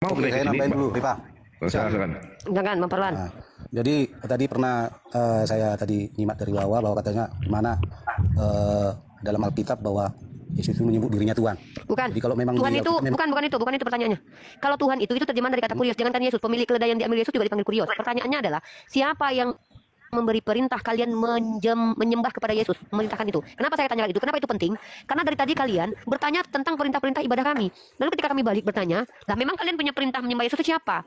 mau Oke, saya nambahin dulu, Pak. Silakan. Jangan memperlan. Nah, jadi tadi pernah saya tadi nyimak dari Wawa bahwa katanya gimana dalam Alkitab bahwa Yesus itu menyebut dirinya Tuhan. Bukan. Jadi kalau memang Tuhan di itu Alkitab bukan itu pertanyaannya. Kalau Tuhan itu terjemahan dari kata kurios. Jangankan Yesus, pemilik keledai yang diambil Yesus juga dipanggil kurios. Pertanyaannya adalah siapa yang memberi perintah kalian menyembah kepada Yesus, memerintahkan itu. Kenapa saya tanya itu? Kenapa itu penting? Karena dari tadi kalian bertanya tentang perintah-perintah ibadah kami. Lalu ketika kami balik bertanya, lah memang kalian punya perintah menyembah Yesus itu siapa?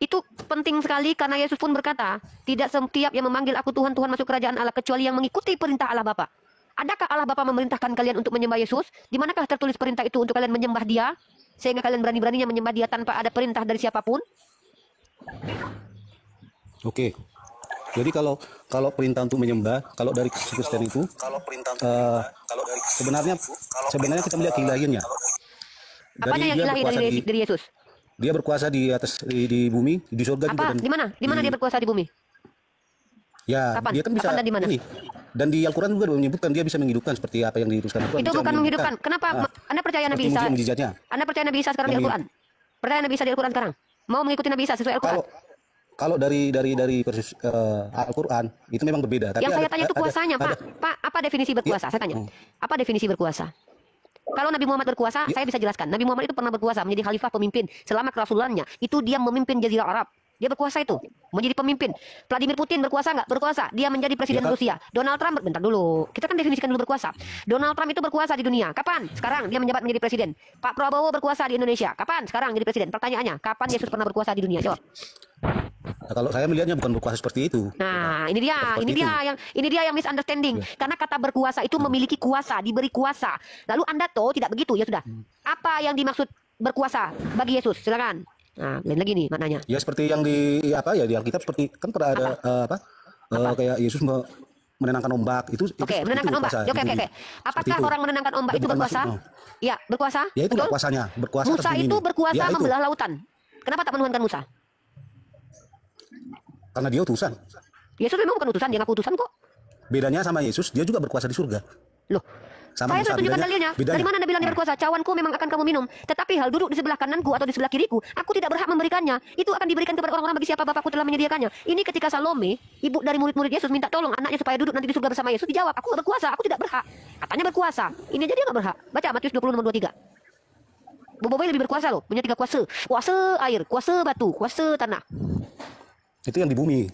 Itu penting sekali karena Yesus pun berkata, tidak setiap yang memanggil aku Tuhan, Tuhan masuk kerajaan Allah kecuali yang mengikuti perintah Allah Bapa. Adakah Allah Bapa memerintahkan kalian untuk menyembah Yesus? Di manakah tertulis perintah itu untuk kalian menyembah Dia? Sehingga kalian berani-beraninya menyembah Dia tanpa ada perintah dari siapapun? Oke. Jadi kalau perintah untuk menyembah, kalau dari Kristen itu, sebenarnya kita melihat keilahiannya. Apanya yang ilahi dari Yesus? Dia berkuasa di atas di bumi, di surga juga. Di mana dia berkuasa di bumi? Ya, Kapan? dia kan bisa. Kapan dan di mana? Ini. Dan di Al-Quran juga menyebutkan dia bisa menghidupkan seperti apa yang dituliskan Al-Quran. Itu bukan menghidupkan. Kenapa Anda percaya Nabi Isa? Anda percaya Nabi Isa sekarang di Al-Quran? Percaya Nabi Isa di Al-Quran sekarang? Mau mengikuti Nabi Isa sesuai Al-Quran? Kalau dari Al-Quran itu memang berbeda. Tapi yang saya tanya itu kuasanya, Pak. Apa definisi berkuasa? Saya tanya. Apa definisi berkuasa? Kalau Nabi Muhammad berkuasa, saya bisa jelaskan. Nabi Muhammad itu pernah berkuasa menjadi khalifah pemimpin selama kerasulannya. Itu dia memimpin Jazirah Arab. Dia berkuasa itu, menjadi pemimpin. Vladimir Putin berkuasa nggak? Berkuasa. Dia menjadi presiden Rusia. Donald Trump, bentar dulu. Kita kan definisikan dulu berkuasa. Donald Trump itu berkuasa di dunia. Kapan? Sekarang dia menjabat menjadi presiden. Pak Prabowo berkuasa di Indonesia. Kapan? Sekarang jadi presiden. Pertanyaannya, kapan Yesus pernah berkuasa di dunia? Jawab. Nah, kalau saya melihatnya bukan berkuasa seperti itu. Nah, ini dia yang misunderstanding. Karena kata berkuasa itu memiliki kuasa, diberi kuasa. Lalu Anda tuh tidak begitu, ya sudah. Apa yang dimaksud berkuasa bagi Yesus? Silakan. Nah, lain lagi nih maknanya. Ya seperti yang di Alkitab seperti kan pernah ada kayak Yesus menenangkan ombak itu. Oke, menenangkan ombak. Oke. Apakah orang menenangkan ombak itu berkuasa? Ya, berkuasa. Ya itu betul? kuasanya, berkuasa. Musa itu berkuasa ya, membelah lautan. Kenapa tak menuhankan Musa? Karena dia utusan. Yesus memang bukan utusan, dia ngaku utusan kok. Bedanya sama Yesus, dia juga berkuasa di surga. Loh, sama saya sudah tunjukkan dalilnya. Dari mana Anda bilang dia berkuasa? Cawanku memang akan kamu minum. Tetapi hal duduk di sebelah kananku atau di sebelah kiriku, aku tidak berhak memberikannya. Itu akan diberikan kepada orang-orang bagi siapa Bapakku telah menyediakannya. Ini ketika Salome, ibu dari murid-murid Yesus, minta tolong anaknya supaya duduk nanti di surga bersama Yesus. Dijawab, aku nggak berkuasa, aku tidak berhak. Katanya berkuasa. Ini aja dia nggak berhak. Baca Matius 20 nomor 23. Bobo lebih berkuasa loh, punya 3 kuasa. Kuasa air, kuasa batu, kuasa tanah. Itu yang di bumi.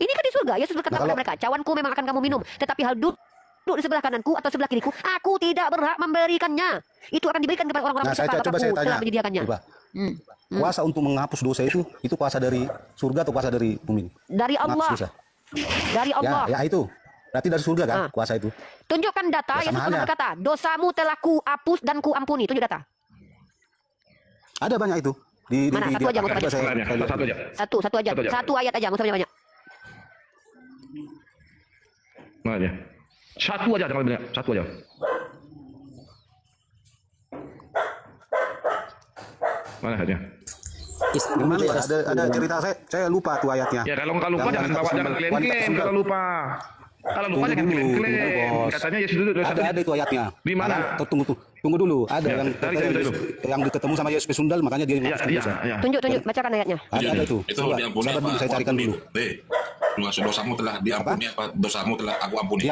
Ini kan di surga. Yesus berkata kepada mereka, cawanku memang akan kamu minum. Tetapi hal duduk di sebelah kananku atau sebelah kiriku, aku tidak berhak memberikannya. Itu akan diberikan kepada orang-orang saya telah menyediakannya. Kuasa untuk menghapus dosa itu kuasa dari surga atau kuasa dari bumi? Dari Allah. Dari Allah. Ya itu. Berarti dari surga kan kuasa itu. Tunjukkan data. Yesus pernah berkata, dosamu telah ku hapus dan ku ampuni. Tunjuk data. Ada banyak itu. Mana? Satu aja, mau banyak. Satu ayat aja, mau banyak. Mana dia? Satu aja, jangan banyak. Satu aja. Mana ayatnya? Gimana ya? Ada cerita saya lupa tuh ayatnya. Ya kalau lupa jangan bawa, jangan klaim kalau lupa. Kalau lupa jangan klaim. Katanya Yesus dulu. Ada itu ayatnya. Di mana? Tunggu dulu. Ada yang ketemu sama Yesus Sundal, makanya dia. Tunjuk, bacakan ayatnya. Ada itu. Itu diampuni apa? Saya carikan dulu. Dosamu telah diampuni apa? Dosamu telah aku ampuni.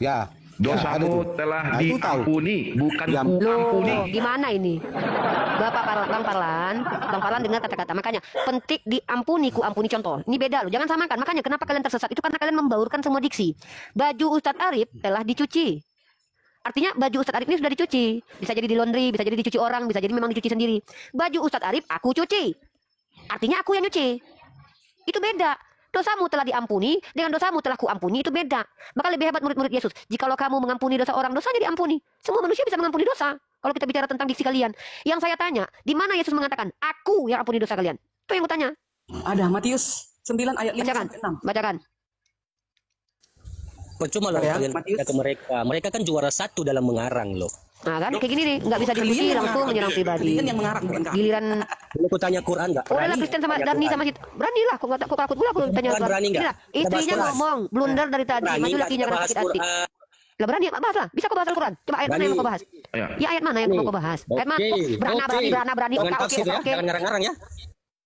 Ya. Dosamu telah diampuni, bukan kuampuni. Gimana ini? Bang Parlan dengar kata-kata. Makanya penting diampuni, kuampuni contoh. Ini beda loh. Jangan samakan. Makanya kenapa kalian tersesat? Itu karena kalian membaurkan semua diksi. Baju Ustadz Arif telah dicuci. Artinya baju Ustadz Arif ini sudah dicuci. Bisa jadi di laundry, bisa jadi dicuci orang, bisa jadi memang dicuci sendiri. Baju Ustadz Arif aku cuci. Artinya aku yang nyuci. Itu beda. Dosamu telah diampuni, dengan dosamu telah kuampuni, itu beda. Maka lebih hebat murid-murid Yesus. Jikalau kamu mengampuni dosa orang, dosanya diampuni. Semua manusia bisa mengampuni dosa. Kalau kita bicara tentang diksi kalian. Yang saya tanya, di mana Yesus mengatakan, aku yang ampuni dosa kalian? Itu yang kutanya. Ada Matius 9 ayat 5 sampai 6. Bacakan. Percuma lah kalian ke mereka. Mereka kan juara 1 dalam mengarang loh. Nah kan kayak gini nih, nggak bisa diskusi langsung menyerang pribadi. Kalian yang mengarang bukan kami. Giliran aku tanya Quran nggak? Udahlah Kristen sama Dani sama situ. Beranilah, kok takut pula aku tanya Quran. Istrinya ngomong, blunder dari tadi, maju lakinya karena sakit hati. Lah berani bahas lah. Bisa kau bahas Al-Quran? Coba ayat mana yang mau kau bahas? Ya. Ya ayat mana yang mau kau bahas? Ayat mana? Berani. Jangan Oke. tafsir ya, jangan ngarang-ngarang ya.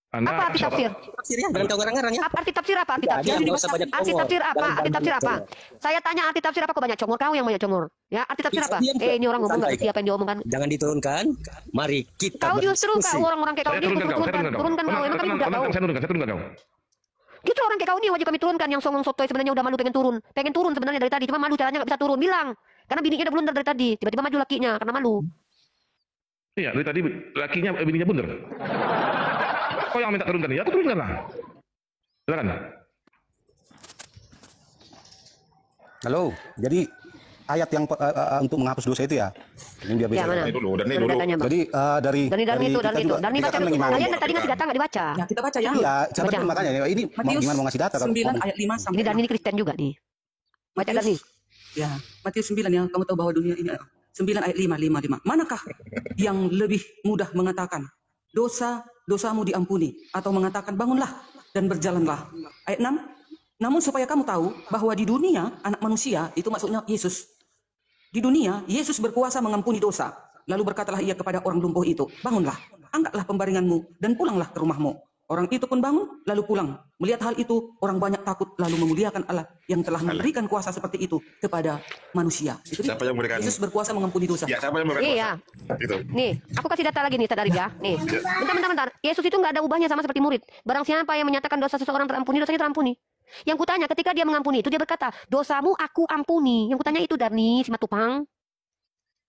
Anda Apa arti tafsir? Tafsir ya, jangan kau ngarang-ngarang ya. Apa arti tafsir apa? Arti tafsir. Ya, nggak usah banyak Arti congor. tafsir apa? Jangan Arti tafsir apa? banyak Saya tanya arti tafsir apa? Kau banyak congor, kau yang banyak congor. Ya, arti tafsir apa? Diam, Ini orang ngomong nggak santai. ngerti apa yang diomongkan. Jangan diturunkan. Mari kita Kau justru berdiskusi. kau orang-orang kayak kau Saya ini turunkan kau. turunkan kau. Emang kami tidak tahu. Saya turunkan kau. Justru orang kayak kau ini wajib kami turunkan. Yang songong sotoy sebenarnya udah malu pengen turun sebenarnya dari tadi. Cuma malu caranya nggak bisa turun. Bilang. Karena bininya udah blunder dari tadi. Tiba-tiba maju lakinya karena malu. Iya, dari tadi lakinya bininya blunder. Kau yang minta turunkan ya, aku turunkan lah. Silakan. Halo, jadi ayat yang untuk menghapus dosa itu ya. Ini biar Ya bisa. mana? Dani dulu, Dani Mana dulu. datanya, Bang? Jadi dari Dari kita itu. juga, Dani kita baca kan dulu. lagi mau. Kalian tadi ngasih data nggak dibaca. Ya, kita baca ya. Iya, saya Baca. betul makanya ini Matius gimana mau ngasih data kalau 9 mau- ayat 5 Ini sampai Dani ini Kristen juga nih. Baca Matius- Dani. Ya, Matius 9 ya, kamu tahu bahwa dunia ini 9 ayat 5. Manakah yang lebih mudah mengatakan dosamu diampuni atau mengatakan bangunlah dan berjalanlah? Ayat 6. Namun supaya kamu tahu bahwa di dunia anak manusia itu maksudnya Yesus. Di dunia Yesus berkuasa mengampuni dosa. Lalu berkatalah ia kepada orang lumpuh itu, bangunlah, angkatlah pembaringanmu dan pulanglah ke rumahmu. Orang itu pun bangun, lalu pulang. Melihat hal itu, orang banyak takut, lalu memuliakan Allah yang telah memberikan kuasa seperti itu kepada manusia. Itu dia. Siapa yang memberikan? Yesus berkuasa mengampuni dosa. Ya, siapa yang memberikan Iya. kuasa? Itu. Nih, aku kasih data lagi nih, Tad Arif ya. Nih, bentar. Yesus itu nggak ada ubahnya sama seperti murid. Barang siapa yang menyatakan dosa seseorang terampuni, dosanya terampuni. Yang kutanya, ketika dia mengampuni itu, dia berkata, dosamu aku ampuni. Yang kutanya itu Darni, si Matupang.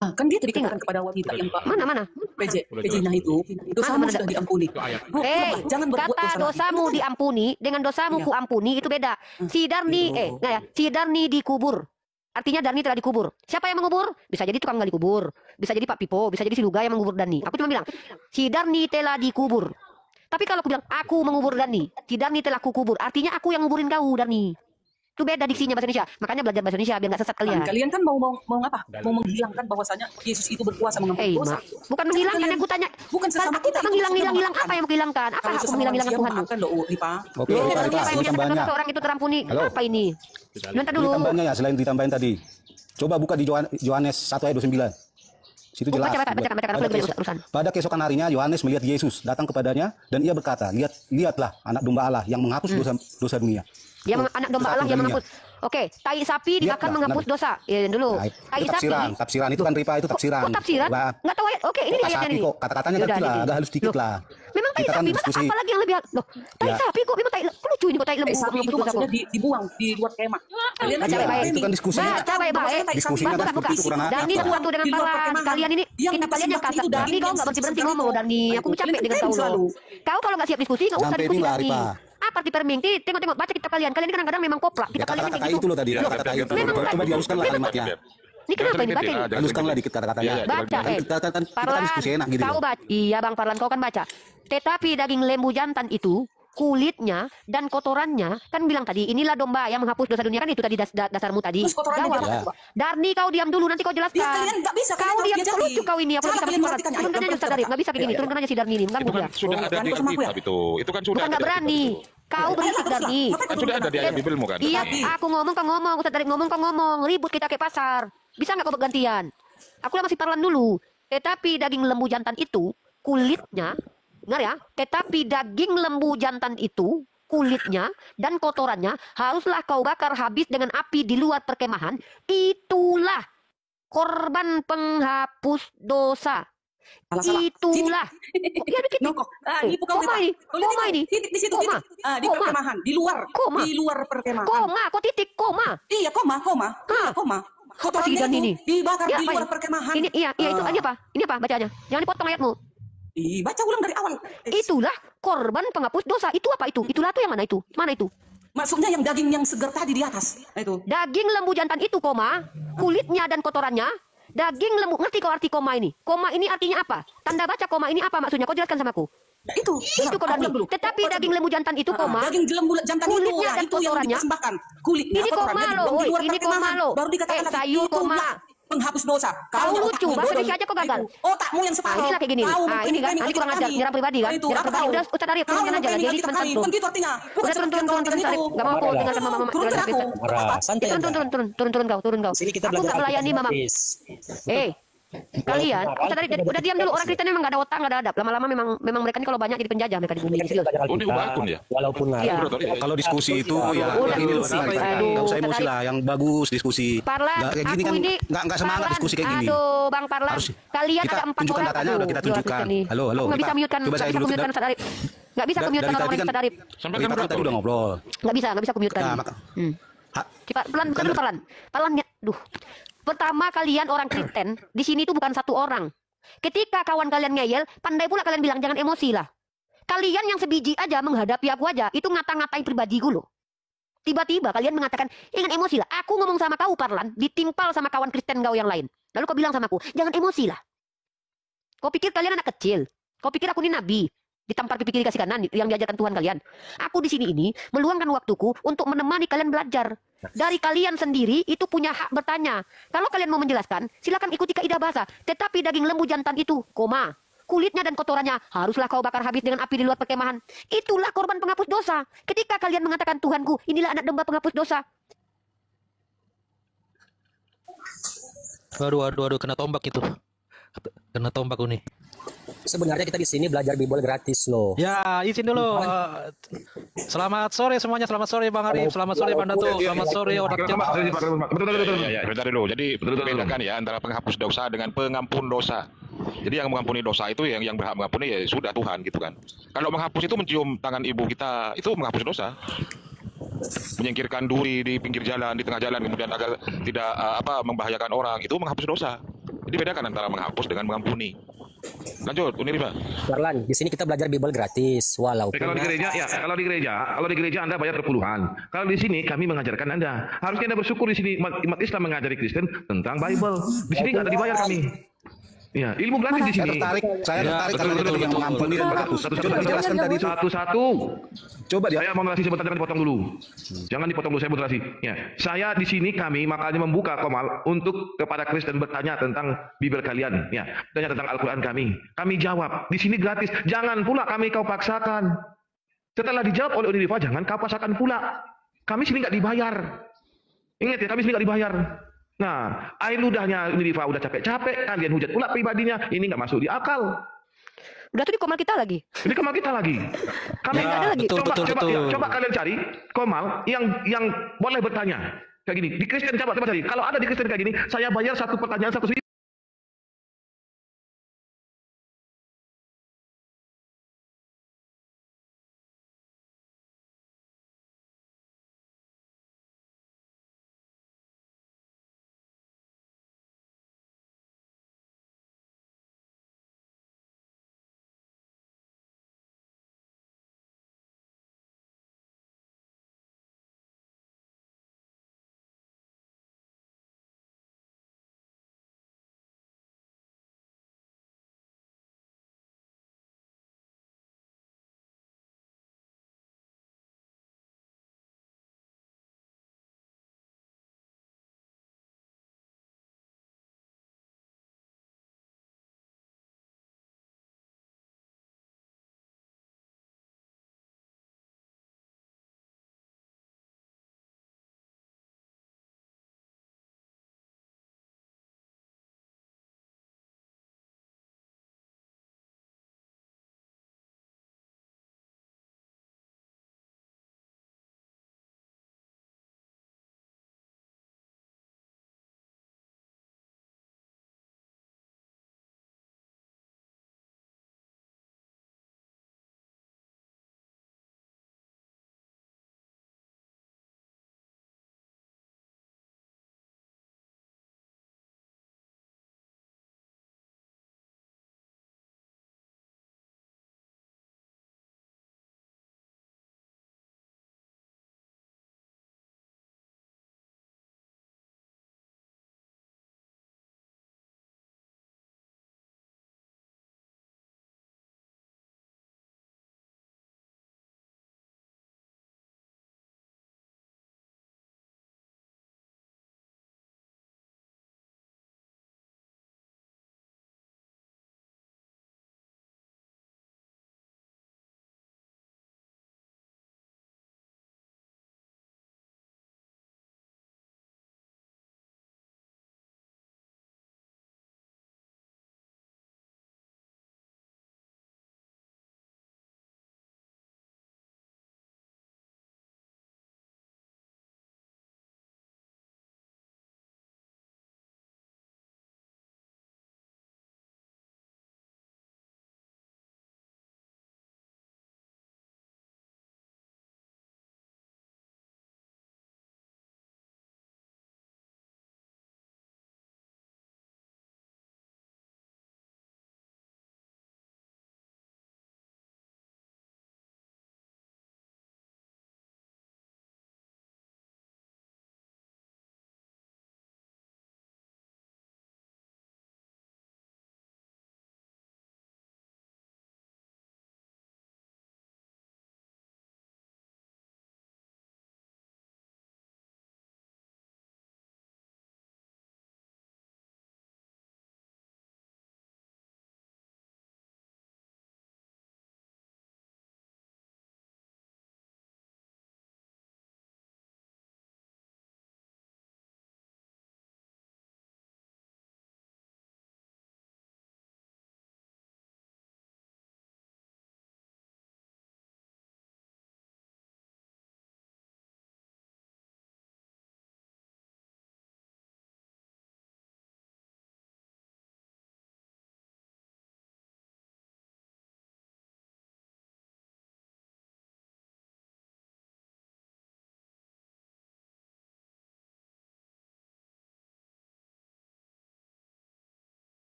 Ah, kan dia tadi katakan kepada wanita yang Pak Mana? PJ-nya itu, dosamu Mana? sudah diampuni. Oh, jangan berbuat Kata dosa lagi. dosamu diampuni dengan dosamu Iya. kuampuni itu beda. Si Darni, si Darni dikubur. Artinya Darni telah dikubur. Siapa yang mengubur? Bisa jadi tukang gali kubur. Bisa jadi Pak Pipo. Bisa jadi si Luga yang mengubur Darni. Aku cuma bilang, si Darni telah dikubur. Tapi kalau aku bilang, aku mengubur Darni. Si Darni telah kukubur. Artinya aku yang nguburin kau, Darni. Itu beda diksinya bahasa Indonesia. Makanya belajar bahasa Indonesia biar nggak sesat kalian. Kalian kan mau apa? Mau menghilangkan bahwasanya Yesus itu berkuasa mengampuni dosa. Bukan menghilangkan yang kutanya. Bukan sesama Aku kita, tak itu menghilang-hilang maafkan. apa yang menghilangkan? Apa Kalau aku sesama menghilangkan manusia Tuhanmu? maafkan loh, Lipa. Oke, Loh, Pak siapa Rifa, yang ini menyatakan tambahnya. dosa orang itu terampuni? Halo. Apa ini? Nanti dulu. Ini tambahnya ya, selain ditambahin tadi. Coba buka di Yohanes 1 ayat 29. Situ Oh, jelas. baca, aku lagi banyak urusan. Pada keesokan harinya Yohanes melihat Yesus datang kepadanya dan ia berkata, lihatlah anak domba Allah yang menghapus dosa dunia. Dia anak domba Allah yang menghapus. Oke, tai sapi dimakan Lihatlah, menghapus dosa. Ya dulu. Nah, Tai itu sapi. tafsiran itu kan Rifa, itu tafsiran. Kok tafsiran? Bah, Enggak tahu ayat. Oke, ini kata ayatnya sapi ini. kok, kata-katanya Yaudah, tadi lah, ini. agak halus dikit Loh, lah. Memang tai Kita kan sapi, masa diskusi. apa lagi yang lebih loh? Tai Ya. sapi kok memang tai lucu ini kok tai lembu Tai sapi menghapus itu dosa maksudnya kok. dibuang di luar kemah. Kalian Baca aja baik-baik. itu kan diskusinya. Baca baik-baik. Diskusinya Buka, kan buka. seperti kurang Dan ini apa. sesuatu dengan Di luar para perkemahan. kalian ini Yang kita kalian yang dipersembahkan kasar. itu Dani daging kau yang nggak berhenti sesuatu ngomong Dani. Aku itu. capek dengan kau loh. Selalu. Kau kalau nggak siap diskusi nggak usah Sampai diskusi inilah, Dani. Rifa. Apa arti perming? Tengok baca kitab kalian. Kalian ini kadang-kadang memang koplak. Ya Kitab kalian kata-kata kayak itu loh tadi, Ya, kata-kata biar- itu. Memang Coba dihaluskanlah kalimatnya. Ini kenapa ini baca ini? Haluskanlah dikit kata-katanya. Baca, Kita kan Parlan, diskusi enak gitu. kau baca. Iya Bang Parlan, kau kan baca. Tetapi daging lembu jantan itu, kulitnya dan kotorannya, kan bilang tadi, inilah domba yang menghapus dosa dunia, kan itu tadi dasarmu tadi. Terus kotorannya Jawab. dia apa, Pak? Darni kau diam dulu, nanti kau jelaskan. Ya, kalian nggak bisa, kalian Kau harus diam, diajari. lucu kau ini. Aku Salah lagi kalian sama mengartikan. Ayo, turunkan aja coba, Ustaz Arif, nggak bisa kayak gini, turunkan aja si Darni ini, kan Itu kan udah. sudah ada di sama aku ya? Alkitab itu. Itu kan sudah Bukan ada nggak di berani. Alkitab itu. Kau berisik Darni. Kan sudah ada di ayat Bibelmu kan. Iya, aku ngomong, kau ngomong, Ustaz Arif ngomong, kau ngomong, ribut kita kayak pasar. Bisa nggak kau bergantian? Aku lah masih Parlan dulu. Tetapi daging lembu jantan itu, kulitnya, dengar ya, tetapi daging lembu jantan itu, kulitnya dan kotorannya haruslah kau bakar habis dengan api di luar perkemahan. Itulah korban penghapus dosa. Salah. Itulah. Ya, dikit. Nokok. Ini bukan Koma ini. Koma ini. Titik di situ. Koma. Di Koma. perkemahan, di luar. Koma. Di luar perkemahan. Koma, kok titik koma. Iya, koma. Iya, koma. Apa sih Kotorannya dan itu ini? dibakar Ya, di apa luar ini? perkemahan. Ini iya itu ini apa? Ini apa bacanya? Jangan dipotong ayatmu. Baca ulang dari awal. Itulah korban penghapus dosa. Itu apa itu? Itulah tuh yang mana itu? Mana itu? Maksudnya yang daging yang segar tadi di atas. Nah, itu. Daging lembu jantan itu koma, kulitnya dan kotorannya. Daging lembu, ngerti kau arti koma ini? Koma ini artinya apa? Tanda baca koma ini apa maksudnya? Kau jelaskan sama aku. Itu Itu kau Dani. Tetapi daging lembu jantan itu koma. daging lembu jantan itu kulitnya dan itu yang kotorannya. dipersembahkan. Kulitnya Ini koma kotorannya loh, dibuang di luar ini koma perkemahan. loh. Baru dikatakan lagi, Sayur koma. itulah penghapus dosa. Kau Kaunya lucu, otakmu bahasa bodoh. Indonesia aja kau gagal. Itu, otakmu yang separuh. Inilah kayak gini. Kau Ini kan, mengklaim ini kurang kitab ajar, kami. nyerang pribadi kan? Itu, Nyerang apa pribadi. kau? Udah, Ustaz Arif, Kau turunkan aja lah. mengklaim Jadi kitab mentah kami. tuh. Kan gitu artinya. Bukan Udah turun, seperti yang kau Ustaz katakan Arif. itu. Gak mau kau dengarkan mama Turun ke aku. Marah, santai Turun aja. kau. Sini kita Aku belajar nggak melayani Alkitab mama. gratis. Kalian, Ustaz Arif, udah diam dulu. Orang Kristen memang nggak ada otak, nggak ada adab. Lama-lama memang mereka ini kalau banyak jadi penjajah mereka di bumi Kan ini. kita belajar Oh, ini Alkitab, ubah akun ya? walaupun Iya. Kalau diskusi itu ya Udah. ini loh, Aduh, nggak usah emosi Ustaz lah, yang bagus diskusi. Parlan, Nggak kayak gini aku kan ini nggak semangat Parlan. diskusi kayak gini. Aduh, Bang Parlan. Harus Kalian kita ada 4 tunjukkan orang. datanya, udah kita tunjukkan. Halo, Aku nggak bisa kita- mute kan, coba nggak saya bisa dulu, mute kan Ustaz. Ustaz Arif. Nggak bisa mute kan Dari orang tadi kan Ustaz Arif. Sampai kita kan kan tadi udah ngobrol. Nggak bisa mute kan. Nah, maka- Cepat, pelan, bukan dulu Parlan. Parlan, duh. Pertama kalian orang Kristen, di sini tuh bukan satu orang. Ketika kawan kalian ngeyel, pandai pula kalian bilang jangan emosi lah. Kalian yang sebiji aja menghadapi aku aja, itu ngata-ngatain pribadiku loh. Tiba-tiba kalian mengatakan, jangan emosi lah. Aku ngomong sama kau Parlan, ditimpal sama kawan Kristen kau yang lain. Lalu kau bilang sama aku, jangan emosi lah. Kau pikir kalian anak kecil? Kau pikir aku ini nabi? Ditampar pipi kiri kasih kanan yang diajarkan Tuhan kalian. Aku di sini ini meluangkan waktuku untuk menemani kalian belajar. Dari kalian sendiri itu punya hak bertanya. Kalau kalian mau menjelaskan, silakan ikuti kaidah bahasa. Tetapi daging lembu jantan itu, kulitnya dan kotorannya haruslah kau bakar habis dengan api di luar perkemahan. Itulah korban penghapus dosa. Ketika kalian mengatakan Tuhanku, inilah anak domba penghapus dosa. Waduh, kena tombak itu. Kena tombak nih. Sebenarnya kita di sini belajar Bible gratis loh. Ya, izin dulu. Selamat sore semuanya. Selamat sore Bang Arif. Selamat sore Bang Dato. Selamat sore Odak Jemaah. Betul. Ya, bentar dulu. Jadi bedakan ya antara penghapus dosa dengan pengampun dosa. Jadi yang mengampuni dosa itu yang berhak mengampuni ya sudah Tuhan gitu kan. Kalau menghapus itu mencium tangan ibu kita, itu menghapus dosa. Menyingkirkan duri di pinggir jalan, di tengah jalan kemudian agar tidak membahayakan orang, itu menghapus dosa. Jadi bedakan antara menghapus dengan mengampuni. Lanjut, Unirifa. Parlan, di sini kita belajar Bible gratis, walaupun Kalau di gereja Anda bayar berpuluhan. Kalau di sini kami mengajarkan Anda. Harusnya Anda bersyukur di sini umat Islam mengajari Kristen tentang Bible. Di sini nggak ada dibayar kami. Ya, ilmu gratis di Saya sini. tertarik karena dia tadi yang mengampuni dan menghapus. Coba dijelaskan tadi itu. Satu-satu. Coba dia. Saya mau narasi sebentar, jangan dipotong dulu. Jangan dipotong dulu, saya mau narasi. Ya, saya di sini kami makanya membuka Komal untuk kepada Kristen bertanya tentang Bible kalian. Ya, tanya tentang Al-Quran kami. Kami jawab. Di sini gratis. Jangan pula kami kau paksakan. Setelah dijawab oleh Unirifa, jangan kau paksakan pula. Kami sini nggak dibayar. Ingat ya, kami sini nggak dibayar. Nah, air ludahnya Unirifa udah capek-capek, kalian hujat pula pribadinya, ini nggak masuk di akal. Udah tuh di komal kita lagi. Ini Komal kita lagi. Kami Ya, ada lagi. Coba kalian cari Komal yang boleh bertanya. Kayak gini, di Kristen coba cari. Kalau ada di Kristen kayak gini, saya bayar satu pertanyaan 100.000.